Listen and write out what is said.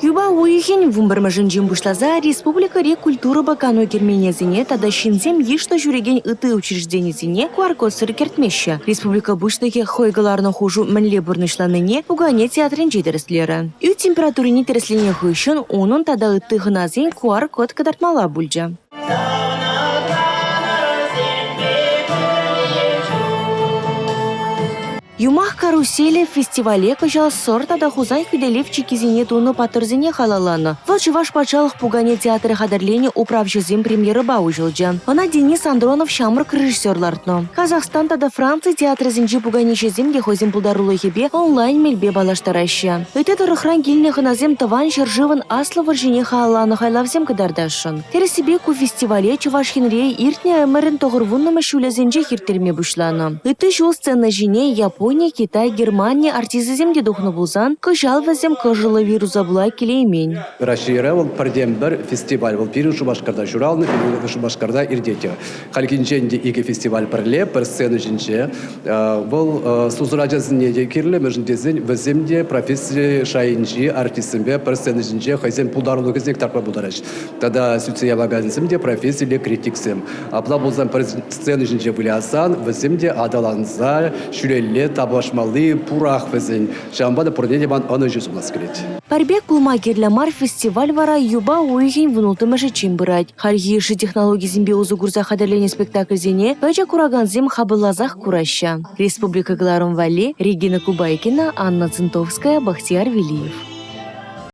Юба уйхен вумбармажын жимбушлаза республика культура бакану керменезине тада шинзем ешто жүреген ыты учрежденезине QR-код кертмеші. Республика буштаге хойгаларны хужу мінле бурнышланыне пугане театрын жедеріслері. Үй температурыне тереслине хыщын onun тада ыты гыназин QR-код кадартмала бульджа. Юмах карусели фестивале кыжал сорта да хузай хүделев чекизине туны патырзине халаланы. Вот Чуваш пачалых пугане театры хадарлени управчызым премьеры баужылжа. Она Денис Андронов шамрк режиссерлартно. Казахстан да Франция театры зинжи пугане чезим дехозим пулдарулы хебе онлайн мельбе балаштараща. Это рахран гильне ханазем таван шерживан аслы варжине халаланы хайлавзем кадардашын. Тересибе ку фестивале Чуваш хинрей иртне эмерин тоғырвунны мәшуле зинжи хиртерме бушланы. Это жол сцена жине Япония, Китай, Германия, артизизм духны булзан, кыжал вазем кыжылы вируса була келеймень. Рашира был пардембер фестиваль, был пиру Шубашкарда журалны, пиру Шубашкарда ирдете. Халькинченде иге фестиваль парле, пар сцена жинче, был сузураджазне кирле, междезень ваземде профессии шайинчи, артистимбе, пар сцена жинче, хайзем пулдарлы гездек тарпа будараш. Тогда сюция вагазимде профессии ле критиксем. Апла булзан пар сцена жинче влясан, ваземде адаланза, шүрелле, табашмалы, пурах везень. Шамбада продедебан анажус у нас крит. Парбек пулмагерлямар фестиваль вара юба уйген внултымыжы чимбырать. Харьиши технологии зимбиозу гурза хадерлене спектакль зене, пэча кураганзем хабылазах кураща. Республика Галарум Вали, Регина Кубайкина, Анна Центовская, Бахтияр Велиев.